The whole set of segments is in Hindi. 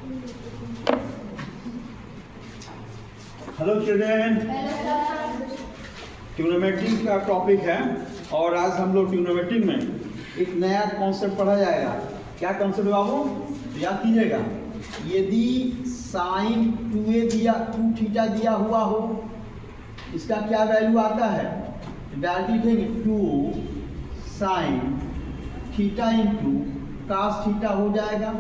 हेलो चिल्ड्रेन, ट्रिग्नोमेट्री का टॉपिक है और आज हम लोग ट्रिग्नोमेट्री में एक नया कॉन्सेप्ट पढ़ा जाएगा। क्या कॉन्सेप्ट बाबू? याद कीजिएगा, यदि साइन 2 थीटा दिया हुआ हो, इसका क्या वैल्यू आता है? डायरेक्टली लिखेंगे 2 sine theta into cos theta हो जाएगा।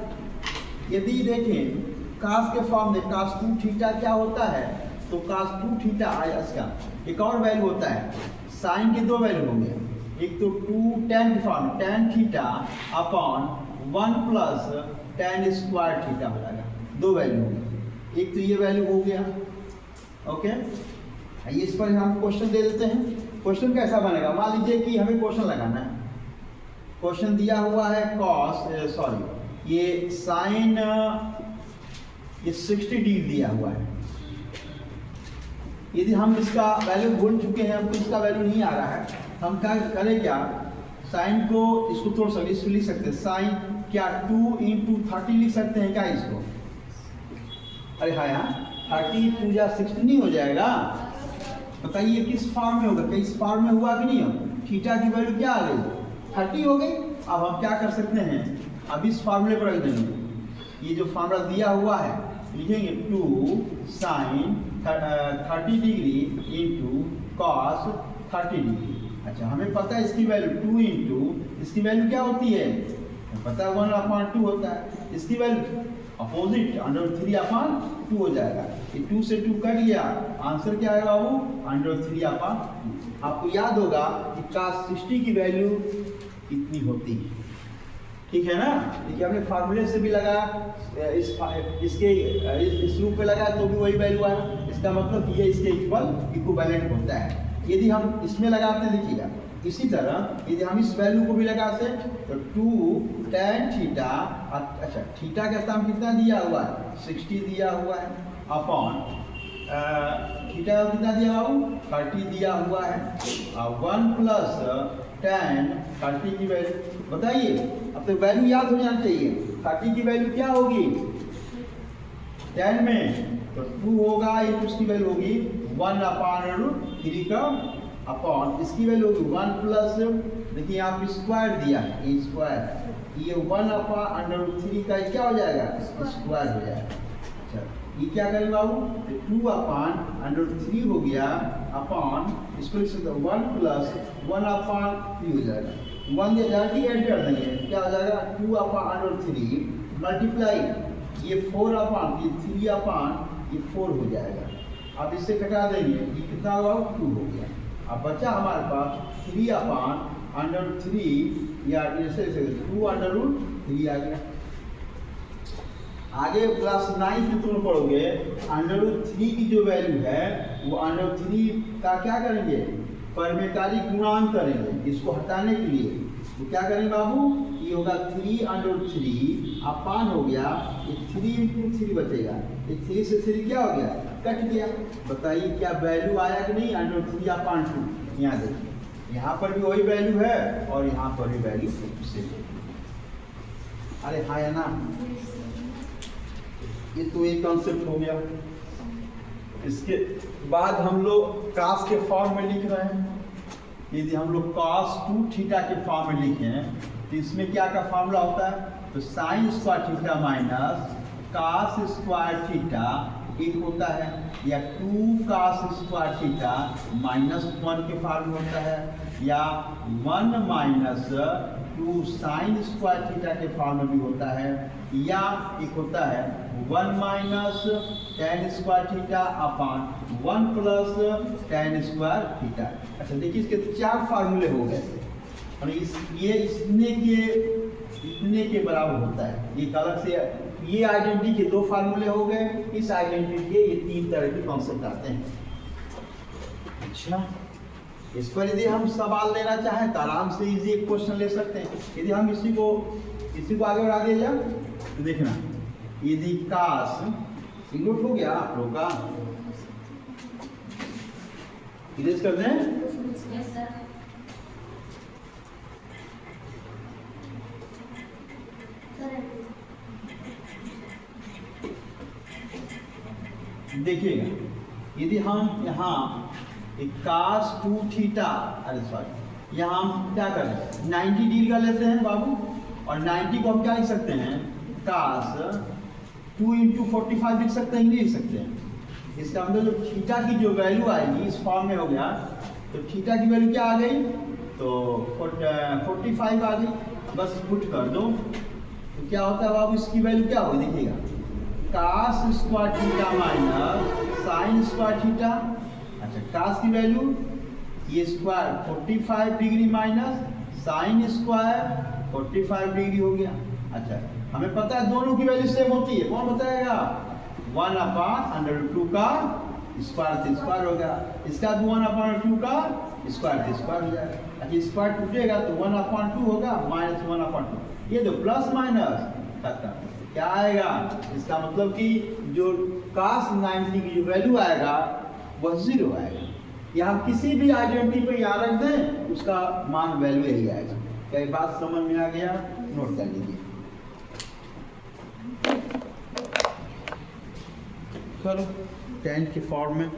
यदि देखें कास के फॉर्म में कास 2 थीटा क्या होता है, तो कास 2 थीटा आया, इसका एक और वैल्यू होता है। साइन के दो वैल्यू होंगे, एक तो 2 tan के फॉर्म में tan theta upon 1 plus tan square theta हो जाएगा। दो वैल्यू होंगे, एक तो ये वैल्यू हो गया। ओके, इस पर हम क्वेश्चन दे देते हैं। क्वेश्चन कैसा बनेगा? मान लीजिए कि हमें क्वेश्चन लगाना है। क्वेश्चन दिया हुआ है ये साइन ये 60 डिग्री दिया हुआ है। यदि हम इसका वैल्यू भूल चुके हैं, हमको इसका वैल्यू नहीं आ रहा है, हम क्या करें? क्या साइन को इसको तोड़ सकते, इसको लिख सकते हैं साइन क्या 2 इंटू 30 लिख सकते हैं क्या इसको? अरे हाँ, यहाँ 30 2 या 60 नहीं हो जाएगा? बताइए किस फॉर्म में होगा? इस फॉर्म में हुआ कि नहीं हो? थीटा की वैल्यू क्या आ गई? 30 हो गई। अब हम क्या कर सकते हैं? अब इस फार्मूले पर रख देंगे। ये जो फार्मूला दिया हुआ है लिखेंगे 2 sine 30 degree into cos 30 degree. अच्छा, हमें पता है इसकी वैल्यू 2 इंटू इसकी वैल्यू क्या होती है? पता है 1/2 होता है। इसकी वैल्यू अपोजिट √3/2 हो जाएगा। ये 2 से 2 कट गया, आंसर क्या है बाबू? √3/2। आपको याद होगा कि cos 60 की वैल्यू कितनी होती है, ठीक है ना? देखिए हमने फार्मूले से भी लगाया, इस रूप में लगाया तो भी वही वैल्यू आया। इसका मतलब ये इसके इक्विवेलेंट होता है। यदि हम इसमें लगाते हैं, देखिएगा इसी तरह यदि हम इस वैल्यू को भी लगाते तो 2 tan थीटा, अच्छा थीटा का स्थान कितना दिया हुआ है? 60 दिया हुआ है, अपॉन थीटा कितना दिया हुआ? 30 दिया हुआ है, 1 प्लस tan 30 की वैल्यू बताइए। अब तो वैल्यू याद हो जाना चाहिए। 30 की वैल्यू क्या होगी? tan में तो 2 होगा, ये उसकी वैल्यू होगी 1/√3 का अपॉन इसकी वैल्यू होगी 1 प्लस, देखिए आप स्क्वायर दिया है, ये स्क्वायर, ये 1/√3 का क्या हो जाएगा? स्क्वायर हो जाएगा। अच्छा, ये क्या करेंगे बाबू? 2/√3 हो गया अपॉन इसको लिख सकते 1 प्लस 1/3 हो जाएगा। 1 ये डायरेक्टली ऐड कर देंगे, क्या हो जाएगा? 2/√3 मल्टीप्लाई ये 4/3 हो जाएगा। अब इससे घटा देंगे, ये कितना हुआ? 2 हो गया। अब बचा हमारे पास 3/√3 या ऐसे 2/√3 आ गया। आगे क्लास 9 में तुम पढ़ोगे √3 की जो वैल्यू है वो √3 का क्या करेंगे? परमेतारी गुणांक करेंगे। इसको हटाने के लिए तो क्या करेंगे बाबू? ये होगा 3/√3 अपान हो गया, ये 3 इंटू 3 बचेगा, ये 3 से 3 क्या हो गया? कट गया। बताइए क्या वैल्यू आया कि नहीं? √3/2। यहाँ देखिए, यहाँ पर भी वही वैल्यू है और यहाँ पर भी वैल्यू से। अरे हाँ या ना? ये तो एक कॉन्सेप्ट हो गया। इसके बाद हम लोग कास के फॉर्म में लिख रहे हैं। यदि हम लोग cos 2 थीटा के फॉर्म में लिखें तो इसमें क्या का फॉर्मूला होता है? तो sine square theta minus cos square theta एक होता है, या 2 cos स्क्वायर थीटा -1 के फॉर्म में होता है, या 1 माइनस 2 साइन स्क्वायर थीटा के फॉर्म में भी होता है, या एक होता है 1 minus tan square theta upon 1 plus tan square theta. अच्छा देखिए, इसके 4 फार्मूले हो गए और ये इतने के बराबर होता है। ये अलग से ये आइडेंटिटी के 2 फार्मूले हो गए, इस आइडेंटिटी के ये 3 तरह के कॉन्सेप्ट आते हैं। अच्छा, इस पर यदि हम सवाल लेना चाहें तो आराम से इजी एक क्वेश्चन ले सकते हैं। यदि हम इसी को आगे बढ़ा दिया जाए तो देखना, यदि कास नोट हो गया आप लोग का, इरेज कर दें। देखिएगा, यदि हम यहाँ cos 2 थीटा, अरे सॉरी, यहाँ हम क्या करें 90 डिग्री का लेते हैं बाबू, और 90 को हम क्या लिख सकते हैं cos 2 × 45 लिख सकते हैं, नहीं लिख सकते हैं। इसका मतलब जो थीटा की जो वैल्यू आएगी इस फॉर्म में हो गया, तो थीटा की वैल्यू क्या आ गई, तो 45 आ गई, बस पुट कर दो। तो क्या होता है बाबू, इसकी वैल्यू क्या होगी देखिएगा, cos square theta minus sign square theta. अच्छा, cos की वैल्यू ये square 45 degree minus sine square 45 degree हो गया। अच्छा, हमें पता है दोनों की वैल्यू सेम होती है, कौन बताएगा, 1/√2 का स्क्वायर से स्क्वायर हो गया, इसका 1/2 का स्क्वायर से स्क्वायर हो जाएगा। अच्छा, स्क्वायर टूटेगा तो 1/2 होगा माइनस 1/2, ये जो प्लस माइनस खत्म, क्या आएगा, इसका मतलब कि जो cos 90 की जो वैल्यू आएगा वह 0 आएगा। या हम किसी भी आइडेंटिटी पे यहाँ रख दें उसका मान वैल्यू यही आएगा। क्या ये बात समझ में आ गया, नोट कर लीजिए। चलो 10 के फॉर्म में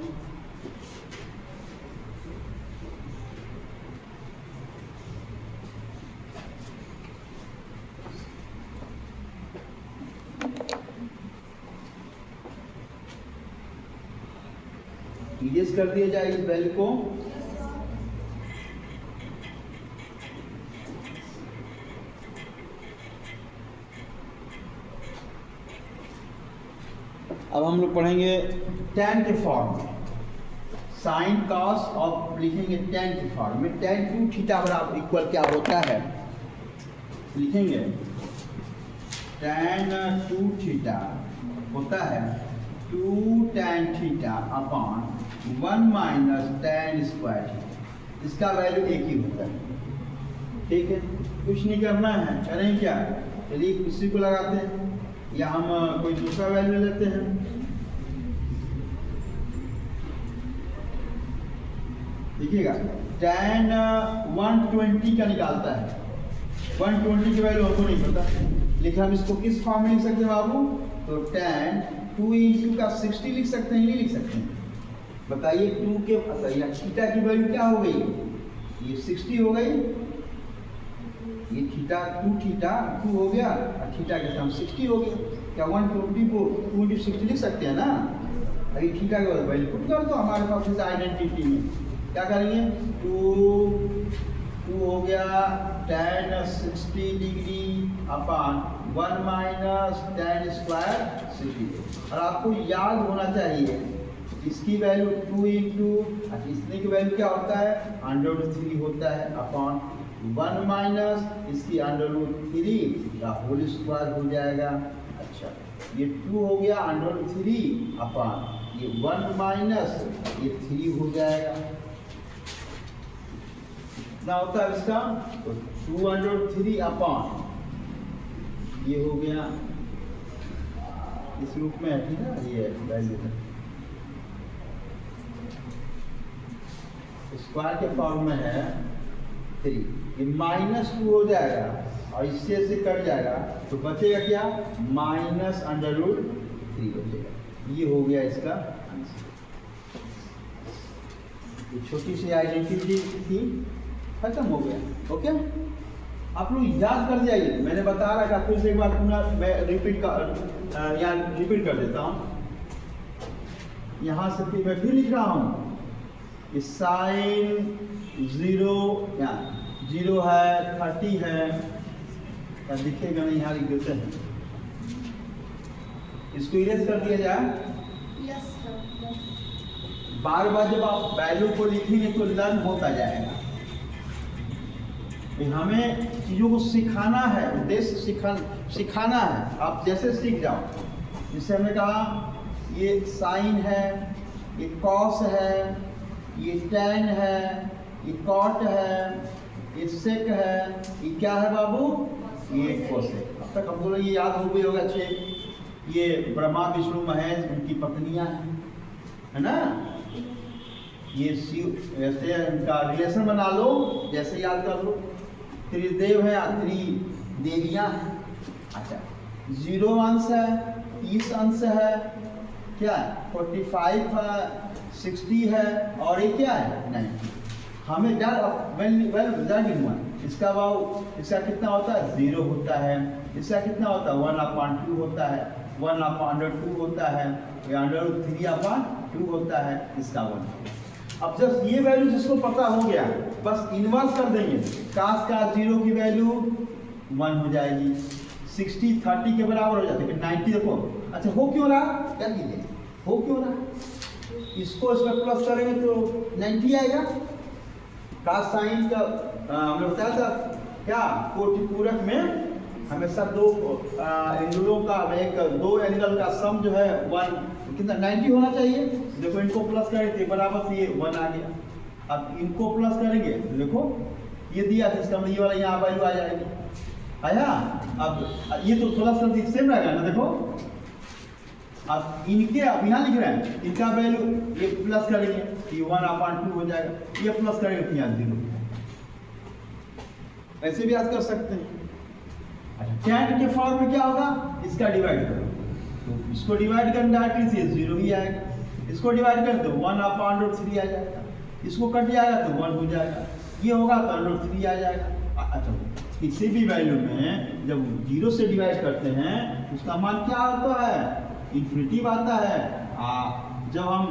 इरेज कर दिया जाए इस वैल्यू को। अब हम लोग पढ़ेंगे tan के फॉर्म में, साइन cos और लिखेंगे tan के फॉर्म में, tan 2 थीटा बराबर इक्वल क्या होता है, लिखेंगे tan 2 थीटा होता है 2 tan theta upon 1 minus tan square theta. इसका वैल्यू एक ही होता है, ठीक है, कुछ नहीं करना है। करें क्या, चलिए इसी को लगाते हैं या हम कोई दूसरा वैल्यू लेते हैं। देखिएगा tan 120 का निकालता है, 120 की वैल्यू हमको नहीं पता, लेकिन हम इसको किस फॉर्म में लिख सकते हैं बाबू, तो tan 2 × का 60 लिख सकते हैं, नहीं लिख सकते हैं, बताइए 2 के, अच्छा थीटा की वैल्यू क्या हो गई, ये 60 हो गई, ये थीटा 2 हो गया और थीटा के साथ 60 हो गया। क्या 120 को 2 × 60 लिख सकते हैं ना, अभी थीटा के वैल्यू पुट कर दो हमारे पास इस आइडेंटिटी में। क्या करेंगे 2 हो गया tan 60 degree upon 1 minus tan square 60। और आपको याद होना चाहिए इसकी वैल्यू 2 × इसने की वैल्यू क्या होता है, √3 होता है अपॉन 1 माइनस इसकी √3 का होल स्क्वायर हो जाएगा। अच्छा, ये 2 हो गया √3 अपॉन ये 1 माइनस ये 3 हो जाएगा, कितना होता है इसका, तो 2√3 अपॉन ये हो गया, इस रूप में है, ठीक है, ये वैल्यू है, स्क्वायर के फॉर्म में है 3, ये -2 हो जाएगा और इससे से कट जाएगा तो बचेगा क्या, -√3 बचेगा। ये हो गया इसका आंसर। ये छोटी सी आइडेंटिटी थी, खत्म हो गया। ओके, आप लोग याद कर जाइए, मैंने बता रहा था, फिर से एक बार मैं रिपीट कर देता हूँ। यहाँ से फिर मैं फिर लिख रहा हूँ, साइन 0 है, 30 है, दिखेगा नहीं, यहाँ लिख देते हैं, इसको इरेज कर दिया जाए। बार बार जब आप वैल्यू को लिखेंगे तो लर्न होता जाएगा। हमें चीज़ों को सिखाना है, उद्देश्य सिखाना है, आप जैसे सीख जाओ। जैसे हमने कहा ये साइन है, ये कॉस है, ये tan है, ये कॉट है, ये सेक है, ये क्या है बाबू, ये कोसेक। अब तक हमको ये याद हो गई होगा अच्छे, ये ब्रह्मा विष्णु महेश उनकी पत्नियां हैं, है ना, ये शिव, ऐसे इनका रिलेशन बना लो, जैसे याद कर लो, त्रिदेव है, 3 देवियां हैं। अच्छा, 0 अंश है, 30 अंश है, क्या है 45 60 है और ये क्या है 90। हमें इसका इसका कितना होता है 0 होता है, इसका कितना होता है 1/2 होता है, 1/2 होता है, √3/2 होता है, इसका 1। अब जब ये वैल्यू जिसको पता हो गया बस इन्वर्स कर देंगे, काश का 0 की वैल्यू 1 हो जाएगी, 60 30 के बराबर हो जाती है, फिर 90 देखो। अच्छा हो क्यों रहा, क्या कीजिए हो क्यों रहा, इसको इसमें प्लस करेंगे तो 90 आएगा। काश साइन का हमने बताया था क्या, कोटि पूरक में हमेशा दो एंगलों का दो एंगल का सम जो है 1 कितना 90 होना चाहिए। देखो इनको प्लस करेंगे बराबर से ये 1 आ गया। अब इनको प्लस करेंगे देखो ये दिया था, इसका मतलब ये वाला यहाँ वैल्यू आ जाएगी, आया। अब ये तो प्लस कर दी सेम रहेगा ना, देखो अब इनके अब यहाँ लिख रहे हैं इनका वैल्यू ये प्लस करेंगे ये 1/2 हो जाएगा, ये प्लस करेंगे तो यहाँ 0। ऐसे भी याद कर सकते हैं। अच्छा टैन के फॉर्म में क्या होगा, इसका डिवाइड करो तो इसको डिवाइड करना डायरेक्टली से 0 ही आएगा, इसको डिवाइड कर दो 1/3 आ जाएगा, इसको कट जाएगा तो 1 हो जाएगा, ये होगा तो √3 आ जाएगा। अच्छा किसी भी वैल्यू में जब 0 से डिवाइड करते हैं उसका मान क्या होता है, इन्फिनिटिव आता है। जब हम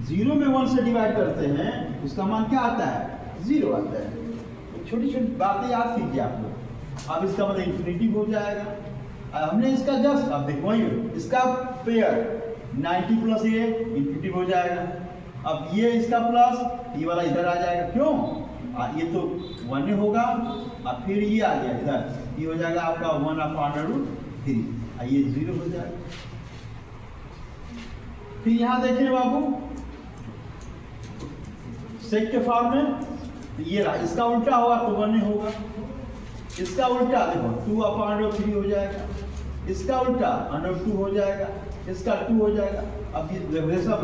0 में 1 से डिवाइड करते हैं उसका मान क्या आता है, 0 आता है। तो छोटी छोटी बातें याद कीजिए आप लोग। अब इसका मतलब इन्फिनिटिव हो जाएगा। हमने इसका जस्ट अब देखो इसका पेयर 90 प्लस ये इन्फिनिटिव हो जाएगा। अब ये इसका प्लस ये वाला इधर आ जाएगा, क्यों ये तो 1 होगा, अब फिर ये आ गया इधर, ये हो जाएगा आपका 1/√3, ये 0 हो जाएगा। फिर यहाँ देखिए बाबू सेक के फॉर्म में ये रहा, इसका उल्टा होगा तो 1 होगा, इसका उल्टा देखो 2/√3 हो जाएगा, इसका उल्टा √2 हो जाएगा, इसका 2 हो जाएगा। अब ये सब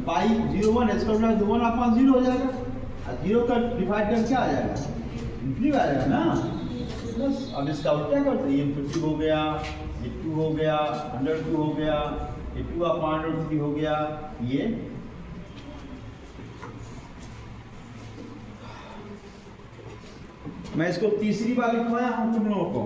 बाई 0 1 इसका उल्टा 1/0 हो जाएगा, 0 का डिवाइड कर क्या आ जाएगा, इन्फिनिटी आ जाएगा ना। बस अब इसका उल्टा करते ये इन्फिनिटी हो गया, ये 2 हो गया, √2 हो गया, ये 2/√3 हो गया, ये मैं इसको तीसरी बार लिखवाया हूं तुम लोगों को।